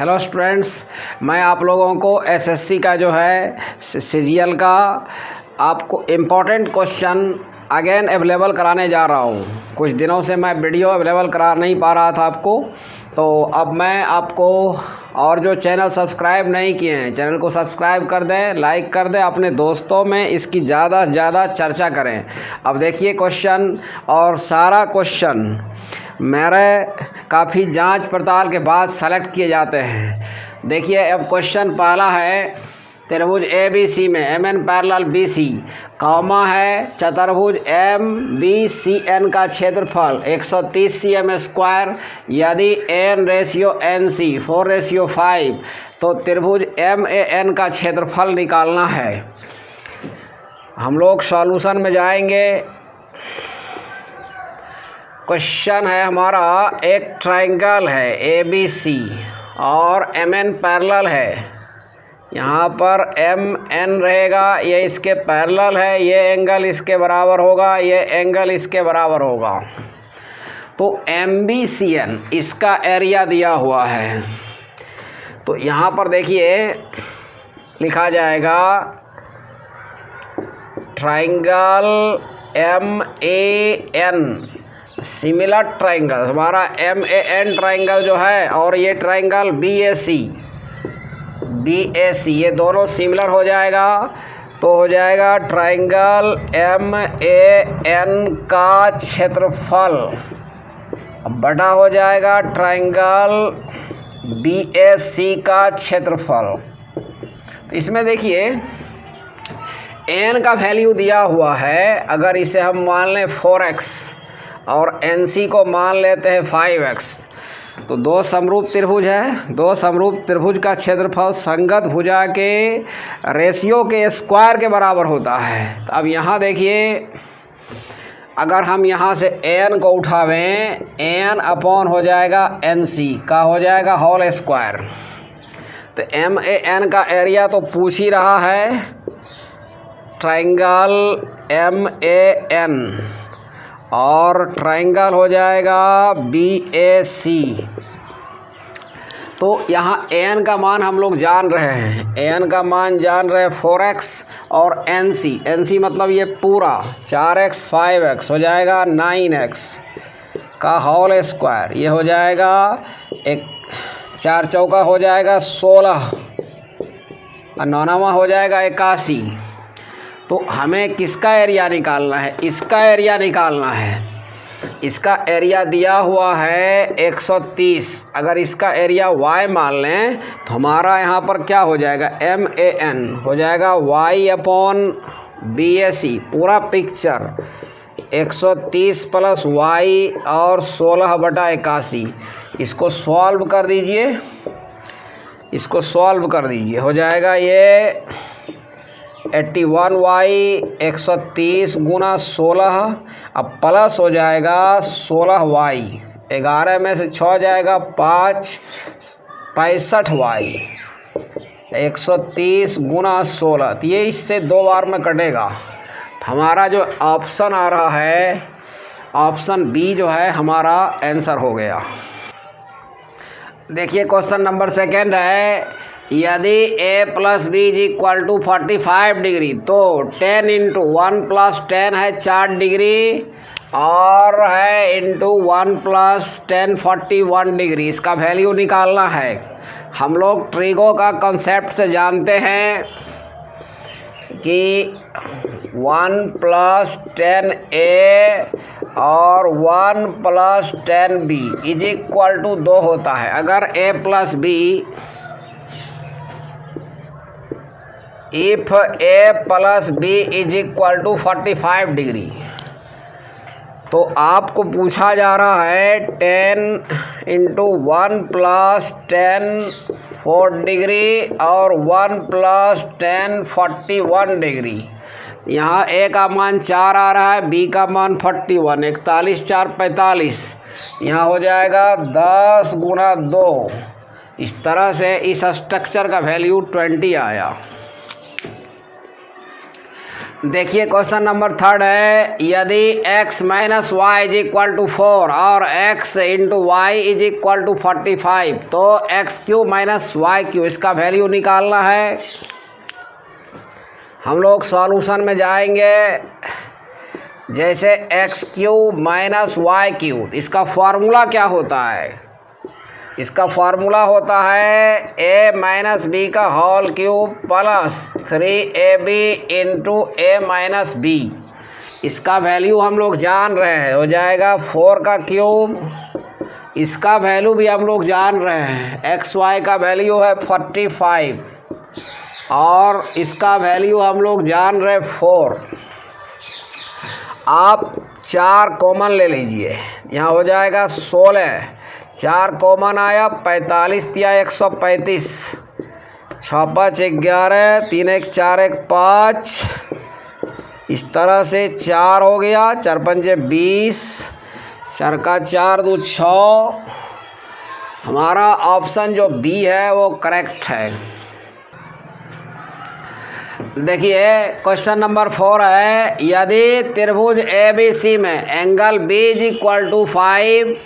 Hello students, मैं आप लोगों को एसएससी का जो है सीजीएल का आपको इम्पोर्टेंट क्वेश्चन अगेन अवेलेबल कराने जा रहा हूँ। कुछ दिनों से मैं वीडियो अवेलेबल करा नहीं पा रहा था आपको, तो अब मैं आपको, और जो चैनल सब्सक्राइब नहीं किए हैं चैनल को सब्सक्राइब कर दें, लाइक कर दें, अपने दोस्तों में इसकी ज़्यादा से ज़्यादा चर्चा करें। अब देखिए क्वेश्चन, और सारा क्वेश्चन मेरे काफ़ी जांच पड़ताल के बाद सेलेक्ट किए जाते हैं। देखिए अब क्वेश्चन पहला है, त्रिभुज ए बी सी में M N parallel B C comma है चतुर्भुज एम बी सी एन का क्षेत्रफल 130 cm स्क्वायर, यदि एन रेशियो एन सी 4:5, तो त्रिभुज एम ए एन का क्षेत्रफल निकालना है। हम लोग सॉल्यूशन में जाएंगे। क्वेश्चन है हमारा, एक ट्रायंगल है ए बी सी और एम एन पैरेलल है। यहाँ पर एम एन रहेगा, ये इसके पैरेलल है, ये एंगल इसके बराबर होगा, ये एंगल इसके बराबर होगा। तो एम बी सी एन इसका एरिया दिया हुआ है। तो यहाँ पर देखिए लिखा जाएगा triangle M A N similar triangle, हमारा एम ए एन ट्रायंगल जो है और ये ट्रायंगल बी ए सी, ये दोनों सिमिलर हो जाएगा। तो हो जाएगा ट्रायंगल एम ए एन का क्षेत्रफल बटा हो जाएगा ट्रायंगल बी ए सी का क्षेत्रफल। तो इसमें देखिए एन का वैल्यू दिया हुआ है, अगर इसे हम मान लें 4x और एन सी को मान लेते हैं 5x, तो दो समरूप त्रिभुज है। दो समरूप त्रिभुज का क्षेत्रफल संगत भुजा के रेशियो के स्क्वायर के बराबर होता है। तो अब यहाँ देखिए, अगर हम यहाँ से एन को उठावें, एन अपॉन हो जाएगा एन सी का हो जाएगा होल स्क्वायर। तो एम ए एन का एरिया तो पूछ ही रहा है, ट्रायंगल एम ए एन और ट्रायंगल हो जाएगा बी ए सी। तो यहाँ एन का मान हम लोग जान रहे हैं, एन का मान जान रहे हैं 4x और एन सी मतलब ये पूरा 4x 5x हो जाएगा 9x का होल स्क्वायर। ये हो जाएगा एक 4 चौका हो जाएगा 16 और 9 हो जाएगा 81। तो हमें किसका एरिया निकालना है? इसका एरिया निकालना है। इसका एरिया दिया हुआ है 130। अगर इसका एरिया y मान लें तो हमारा यहाँ पर क्या हो जाएगा, एम ए एन हो जाएगा y अपॉन बी ए सी, पूरा पिक्चर 130 प्लस y और 16/81। इसको सॉल्व कर दीजिए, इसको सॉल्व कर दीजिए, हो जाएगा ये 81y 130 गुना 16, अब प्लस हो जाएगा 16y, 11 में से 6 जाएगा 5, 65y 130 गुना 16। तो ये इससे 2 बार में कटेगा। हमारा जो ऑप्शन आ रहा है, ऑप्शन बी जो है हमारा आंसर हो गया। देखिए क्वेश्चन नंबर 2 है, यदि a plus B is equal to 45 degree, तो 10 इंटू 1 प्लस 10 है 4 डिग्री, और है इंटू 1 प्लस 10 41 डिग्री। इसका वैल्यू निकालना है। हम लोग ट्रिगो का कंसेप्ट से जानते हैं कि 1 प्लस 10a और 1 plus 10b is equal to 2 होता है। अगर a plus b, if a plus B is equal to 45 degree, तो आपको पूछा जा रहा है 10 इंटू 1 प्लस 10 4 डिग्री और 1 प्लस 10 41 डिग्री। यहाँ a का मान 4 आ रहा है, b का मान 41, 41 4 45, यहाँ हो जाएगा 10 गुना 2। इस तरह से इस स्ट्रक्चर का वैल्यू 20 आया। देखिए क्वेश्चन नंबर 3 है, यदि x minus Y is equal to 4 और x into Y is equal to 45 तो X cube minus Y cube इसका वैल्यू निकालना है। हम लोग सॉल्यूशन में जाएंगे। जैसे X cube minus Y cube, इसका फार्मूला क्या होता है? इसका फार्मूला होता है a माइनस बी का whole cube plus 3ab into a minus B. इसका वैल्यू हम लोग जान रहे हैं, हो जाएगा 4 का क्यूब। इसका वैल्यू भी हम लोग जान रहे हैं, एक्स वाई का वैल्यू है 45 और इसका वैल्यू हम लोग जान रहे 4। आप 4 कॉमन ले लीजिए, यहाँ हो जाएगा 16। 4 कॉमन आया 45 या 135, 6 5 11, 3 1 4 1 5। इस तरह से 4 हो गया, 4 5 20, 4 का 4 2 6। हमारा ऑप्शन जो बी है वो करेक्ट है। देखिए क्वेश्चन नंबर 4 है, यदि त्रिभुज ABC में angle B is equal to 5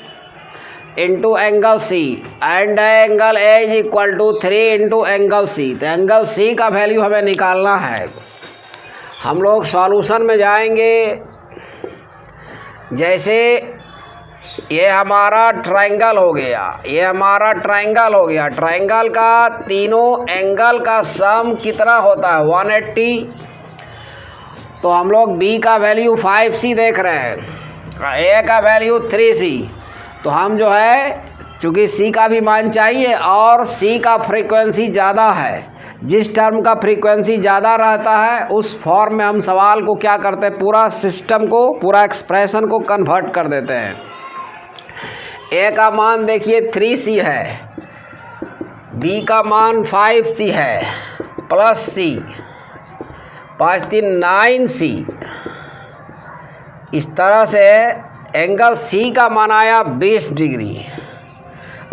into angle C and angle A is equal to 3 into angle C, तो एंगल C का वैल्यू हमें निकालना है। हम लोग सॉल्यूशन में जाएंगे। जैसे ये हमारा ट्रायंगल हो गया, ये हमारा ट्रायंगल हो गया। ट्रायंगल का तीनों एंगल का सम कितना होता है? 180। तो हम लोग B का वैल्यू 5C देख रहे हैं, A का वैल्यू 3C। तो हम जो है, चूँकि C का भी मान चाहिए और C का फ्रीक्वेंसी ज़्यादा है, जिस टर्म का फ्रीक्वेंसी ज़्यादा रहता है उस फॉर्म में हम सवाल को क्या करते हैं, पूरा सिस्टम को, पूरा एक्सप्रेशन को कन्वर्ट कर देते हैं। A का मान देखिए 3C है, B का मान 5C है प्लस C, 5 3 9C। इस तरह से एंगल C का मान आया 20 डिग्री।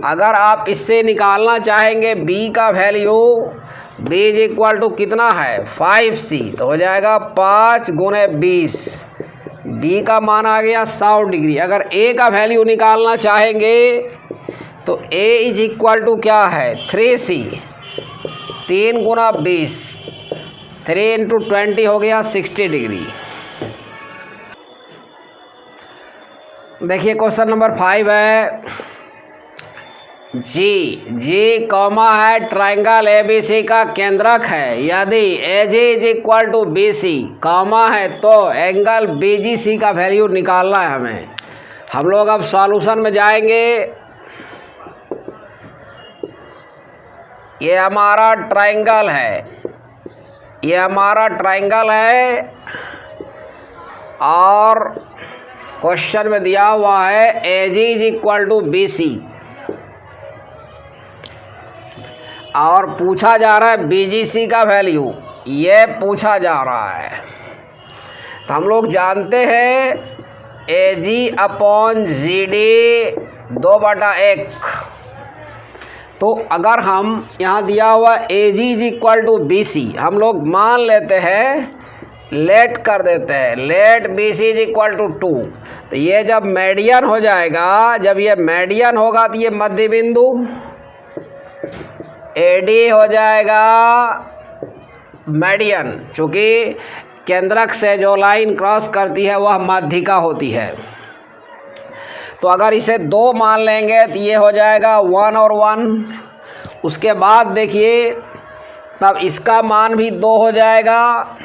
अगर आप इससे निकालना चाहेंगे B का value, B is equal to कितना है 5C, तो हो जाएगा 5 गुणे 20। B का मान आ गया 100 डिग्री। अगर A का वैल्यू निकालना चाहेंगे तो A इज इक्वल टू क्या है 3C, 3 गुना 20, 3 इंटू 20 हो गया 60 डिग्री। देखिए क्वेश्चन नंबर 5 है, जी कॉमा है ट्रायंगल ABC का केंद्रक है। यदि AG is equal to BC comma है तो एंगल BGC का वैल्यू निकालना है हमें। हम लोग अब सॉल्यूशन में जाएंगे। ये हमारा ट्रायंगल है, ये हमारा ट्रायंगल है और क्वेश्चन में दिया हुआ है AG is equal to BC और पूछा जा रहा है BGC का वैल्यू, ये पूछा जा रहा है। तो हम लोग जानते हैं AG अपॉन GD 2/1। तो अगर हम यहाँ दिया हुआ AG is equal to BC, हम लोग मान लेते हैं, लेट कर देते हैं, let BC is equal to 2। तो ये जब मेडियन हो जाएगा, जब ये मेडियन होगा तो ये मध्य बिंदु AD हो जाएगा मेडियन, चूँकि केंद्रक से जो लाइन क्रॉस करती है वह माध्यिका होती है। तो अगर इसे 2 मान लेंगे तो ये हो जाएगा 1 और 1। उसके बाद देखिए तब इसका मान भी 2 हो जाएगा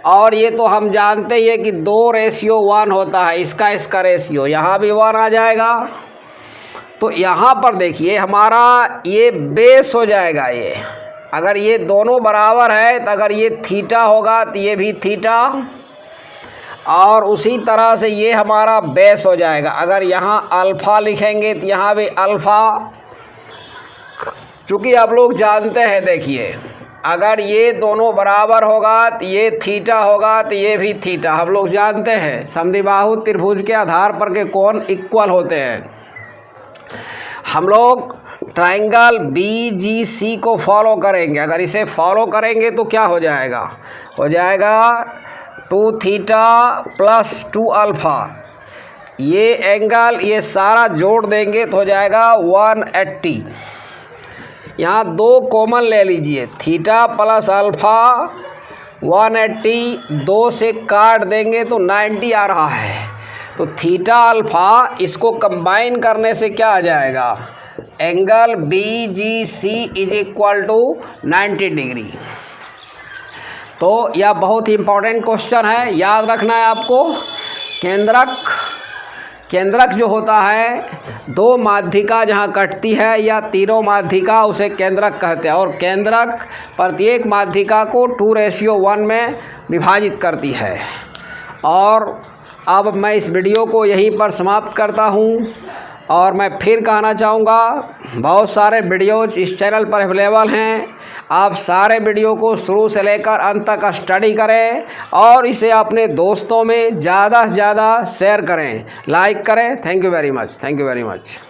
और ये तो हम जानते ही है कि 2:1 होता है, इसका रेशियो, यहाँ भी 1 आ जाएगा। तो यहाँ पर देखिए हमारा ये बेस हो जाएगा। ये अगर ये दोनों बराबर है तो अगर ये थीटा होगा तो ये भी थीटा, और उसी तरह से ये हमारा बेस हो जाएगा। अगर यहाँ अल्फ़ा लिखेंगे तो यहाँ भी अल्फ़ा, चूँकि आप लोग जानते हैं, देखिए अगर ये दोनों बराबर होगा तो ये थीटा होगा तो ये भी थीटा। हम लोग जानते हैं समद्विबाहु त्रिभुज के आधार पर के कोण इक्वल होते हैं। हम लोग ट्राइंगल BGC को फॉलो करेंगे। अगर इसे फॉलो करेंगे तो क्या हो जाएगा? हो जाएगा 2 थीटा प्लस 2 अल्फ़ा। ये एंगल ये सारा जोड़ देंगे तो हो जाएगा 180। यहाँ 2 कॉमन ले लीजिए, थीटा प्लस अल्फ़ा 180, 2 से काट देंगे तो 90 आ रहा है। तो थीटा अल्फ़ा इसको कंबाइन करने से क्या आ जाएगा? Angle BGC is equal to 90 degree. तो यह बहुत ही इम्पोर्टेंट क्वेश्चन है, याद रखना है आपको। केंद्रक जो होता है, 2 माध्यिका जहाँ कटती है या तीनों माध्यिका उसे केंद्रक कहते हैं, और केंद्रक प्रत्येक माध्यिका को 2:1 में विभाजित करती है। और अब मैं इस वीडियो को यहीं पर समाप्त करता हूँ, और मैं फिर कहना चाहूँगा बहुत सारे वीडियोज़ इस चैनल पर अवेलेबल हैं। आप सारे वीडियो को शुरू से लेकर अंत तक स्टडी करें और इसे अपने दोस्तों में ज़्यादा से ज़्यादा शेयर करें, लाइक करें। Thank you very much.